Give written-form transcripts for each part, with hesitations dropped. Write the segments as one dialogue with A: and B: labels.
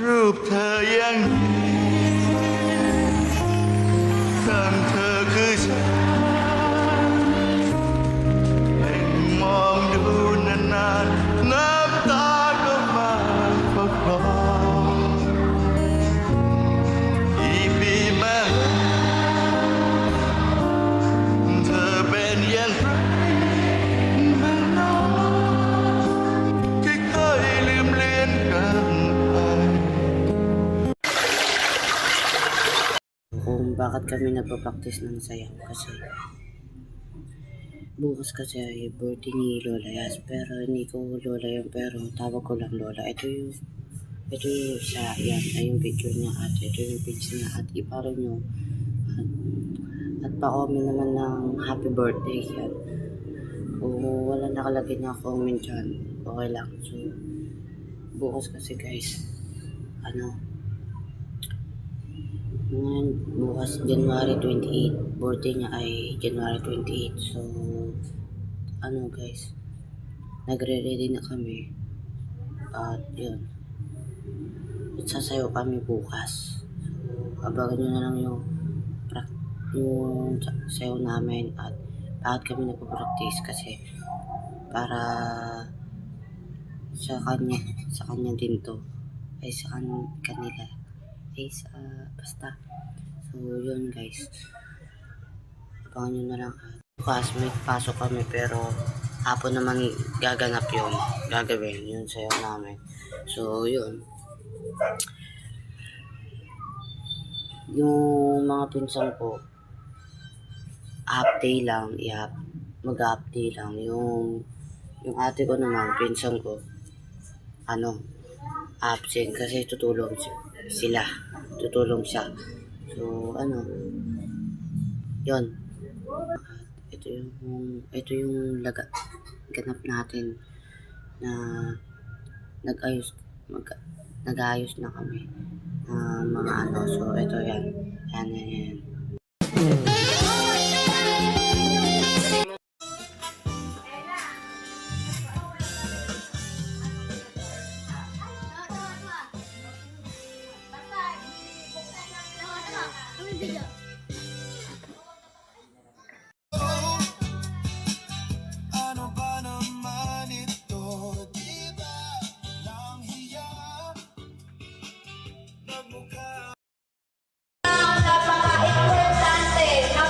A: รูปเธอยังทั้งเธอคือฉันให้มองดูนานๆน้ำตาก็มาประคองกี่ปีมาเธอเป็นอย่างไรบ้างน้องที่เคยลืมเลือนกันไป
B: Kung bakit kami nagpa-practice ng sayaw kasi bukas kasi ay birthday ni Lola Yas, pero hindi ko Lola yun, pero tawag ko lang Lola. Ito yung isa, yan ay yung picture niya at ito yung page niya at iparo nyo at pa-comment naman ng happy birthday yan. Kung wala nakalagay na comment dyan, okay lang. So bukas kasi guys, ngayon, bukas January 28, birthday niya ay January 28. So, guys, nagre-ready na kami. At yun, sasayaw kami bukas. So, abangan nyo na lang yung sayaw namin at bakit kami nagpa-practice kasi para sa kanya din to, ay sa kanila. Basta. So, yun guys. Abangan nyo na lang. Bukas may pasok kami pero hapon naman gaganap yun. Gagawin yun sayo namin. So, yun. Yung mga pinsan ko, half-day lang. Mag-half-day lang. Yung ate ko naman, pinsan ko, absent kasi tutulong siya. So, yun. Ito yung ganap natin na nag-ayos na kami mga So, ito yan. Yan.
A: Ano ba naman ito, di ba? Lang hiya Nagmukha
C: Napaka-importante na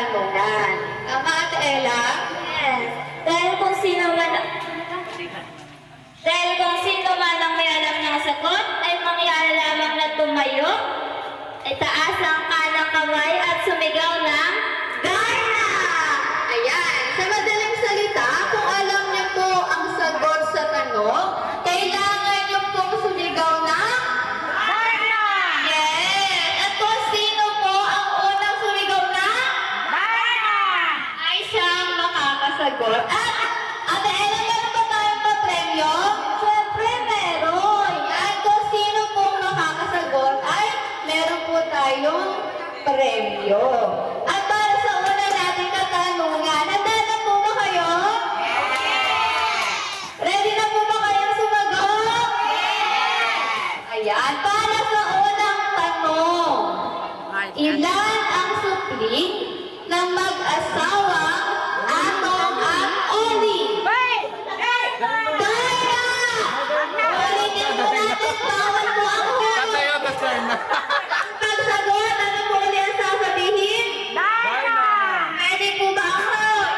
C: katanungan. Tama, Ate Ella?
D: Yes. Dahil kung sino man ang may alam ng sagot, ay mangyari lamang na tumayo, itaas ang kanang kamay at sumigaw ng Darna!
C: Ayan. Sa madaling salita, kung alam niyo po ang sagot sa tanong, kailangan niyo pong sumigaw ng
D: Darna!
C: Yes! At kung sino po ang unang sumigaw ng
D: Darna!
C: ay siyang makakasagot. At Ate Ella, meron ba tayong papremyo?
D: Siyempre meron!
C: At kung sino pong makakasagot ay meron po tayong premyo. At para sa una nating katanungan, handa na po ba kayo? Ready na po ba kayong sumagot? Ayan, para sa unang tanong, ilan ang supling ng mag-asawang Atong at Oli? Daya! Ulitin po natin, bawal po ang huli. Pagsagot, ano po ulit ang sasabihin? Pwede po ba ang huli?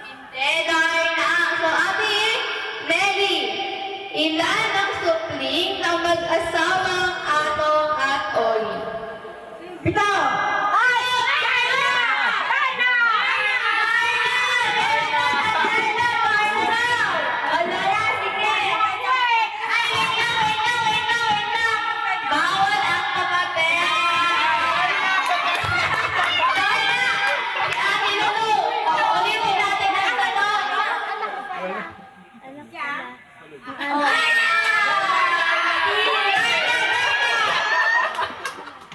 C: Hindi, dahil na. So, Ate Nelly, ilan ang supling ng mag-asawang Atong at Oli? Bitaw! Bawal ang kapatid! Ate Lulu, ulitin natin ang tanong.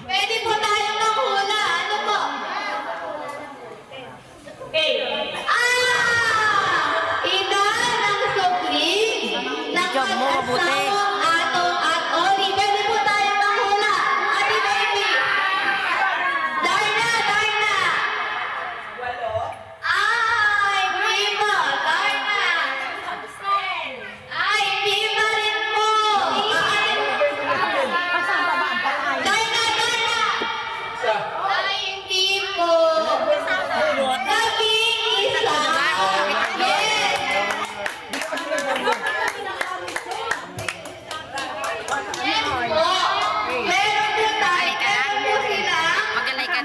C: Pwede po tayong manghula. Ano po? Ilan ang supling ng mag-asawang Atong at Oli? Pwede po tayong manghula. Ate Baby. Darna! Ay, hindi mo. Darna. Ay, hindi pa rin po. Darna! Ay, hindi po. Labing isa. Yes. Yes po. Meron po tayo.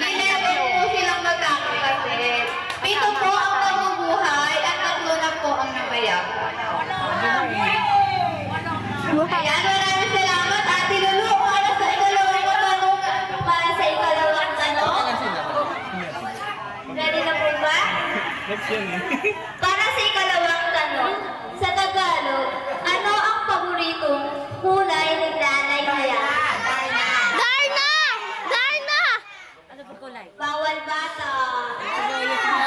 C: Meron po silang magkakapatid. Pito po ang nabubuhay at 3 na po ang namayapa. Ayan, maraming salamat, Ate Lulu.
D: Para sa ikalawang tanong. Ready na po ba? Para sa ikalawang tanong, sa Tagalog, ano ang paboritong kulay ni Nanay Maya? Bawal bata.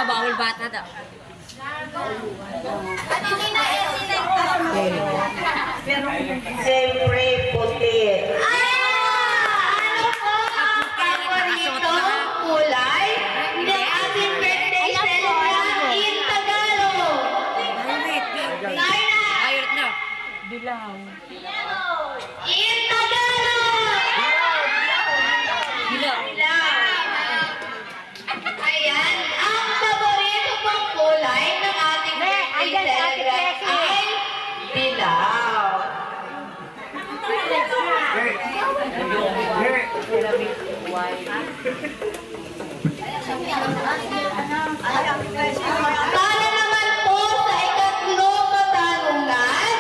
B: Bawal bata daw.
D: Ano kinaisin mo?
C: Siyempre, puti.
D: Ano po ang paboritong kulay ng ating birthday celebrant in Tagalog? Narna! In Tagalog! Dilaw. Ayan, ang paborito pong kulay ng ating birthday celebrant ay dilaw. Para naman po sa ikatlong katanungan.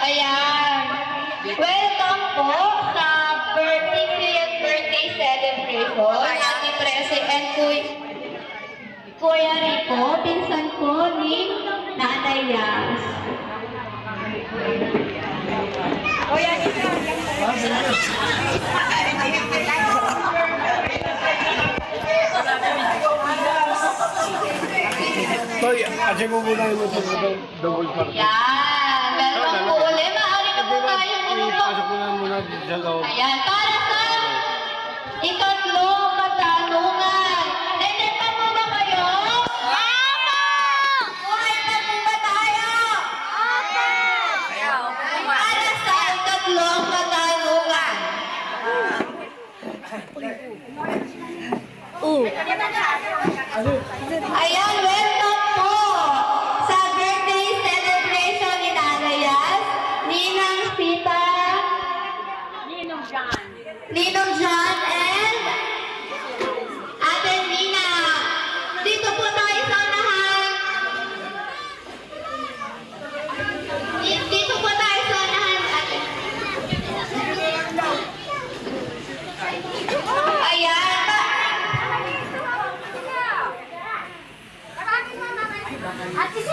D: Ayan. Welcome po sa birthday celebration. Ate Presi and Kuya Rico, pinsan ko ni Nanay Yas.
E: Toy, asin mo muna yung double park.
C: Yan. Welcome po ulit. Maaari na po tayo umupo.
E: Ipasok mo na muna sa loob.
C: Ayan. Para sa ikatlong katanungan. Ready pa po ba kayo? Buhay na po ba tayo? Para sa ikatlong katanungan. Ayan, welcome po sa birthday celebration ni Nanay Yas, Ninang Sita, Ninong John, and Ate Nina. Dito po tayo sa unahan. Dito po tayo sa unahan, Ate. Ayan.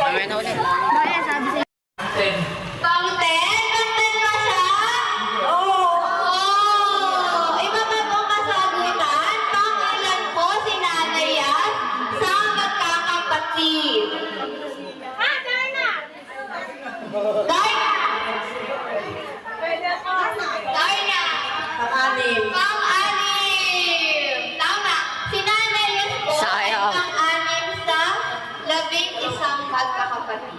B: Mamaya na ulit.
C: Content ba siya? Oo. Iba ba po kasagutan? Pangilan po si Nanay Yas sa magkakapatid? Darna! Darna! Pang-anim. Tama. Si Nanay Yas po ay
B: Sayang.
C: pang-anim sa 11 magkakapatid.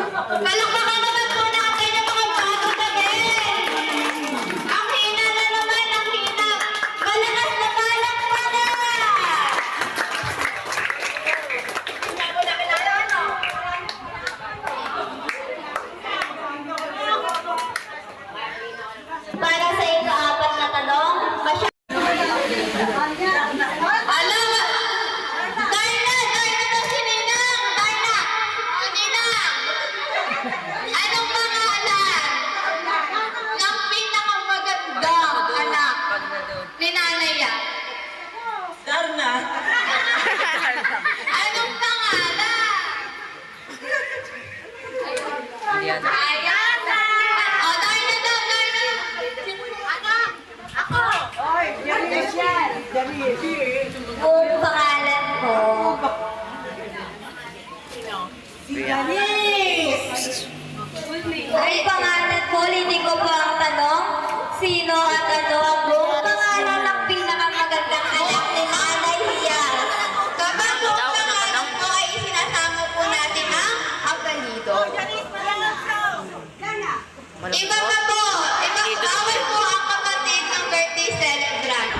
C: Palakpakan naman po natin yung mga bago na din. Ang hina na naman, ang hina. Malakas na palakpakan. Para sa ika-apat na tanong, alam, Darna daw si Ninang. Darna, o Ninang, anong pangalan ng pinakamagandang anak ni Nanay Yas?
F: Darna.
C: Anong pangalan? Ayan. O, Darna daw, Darna. Anak, ako. Buong pangalan ko. Ay, pangalan ko, hindi ko po ang tanong. Sino at ano ang buong pangalan ng pinakamagandang anak ni Nanay Yas? Kapag buong pangalan po ay isinasama po natin ang apelido. Iba pa po, bawal po ang kapatid ng birthday celebrant.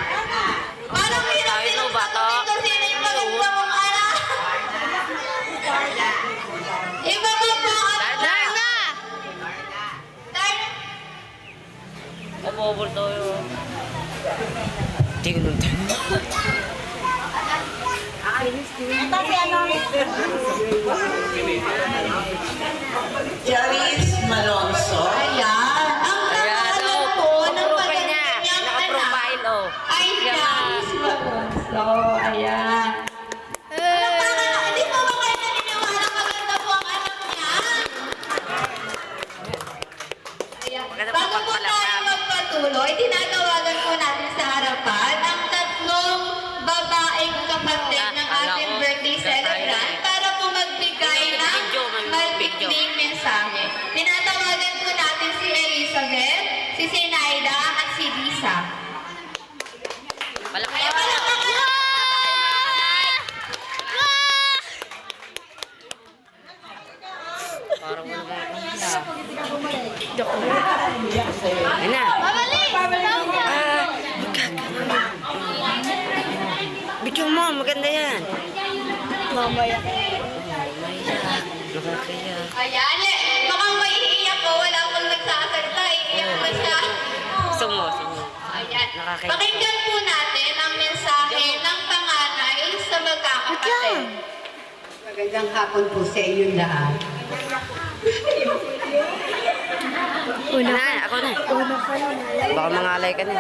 C: Parang hirap din ang sagutin kung sino yung maganda mong anak. Iba pa po ang Darna!
B: Umubol tayo. Tingnan tayo.
F: Janice Malonzo.
C: Ayan. Ang pangalan po ng
B: Profile niya.
C: maganda niyang anak
B: Naka-profile, oh.
C: ay Janice Malonzo. Ayan. Anong pangalan? Hindi po ba kayo naniniwala maganda po ang anak niya? Ayan.
B: Maganda
C: Bago po tayo magpatuloy, tinatawagan po natin sa harapan ang tatlong babaeng kapatid ng ating birthday celebrant para po magbigay ng malpigling mensahe. Tinatawagan po natin si Elizabeth, si Sinaida, at si Lisa.
B: Malaki
C: Ay, palakpakan!
B: Parang wala ba Ayun na. Bigyan mo, maganda yan. Mamaya. Nakakaya.
C: Ayan, mukhang may iiyak po. Wala akong nagsasalita. Iiyak pa siya.
B: Gusto mo.
C: Ayan.
B: Nakakaya.
C: Pakinggan po natin ang mensahe ng panganay sa magkakapatid.
F: Magandang hapon po sa inyong lahat.
B: Ako na. Baka mangalay ka na.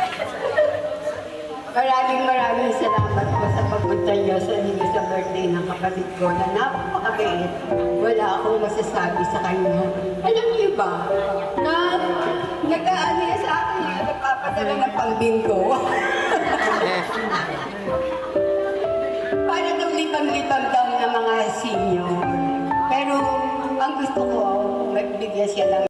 F: Maraming salamat po sa pagpunta niyo sa inyo sa birthday ng kapatid ko na napakabait. Wala akong masasabi sa kanya. Alam niyo ba, na nag-aano sa akin, nagpapadala ng pang-bingo.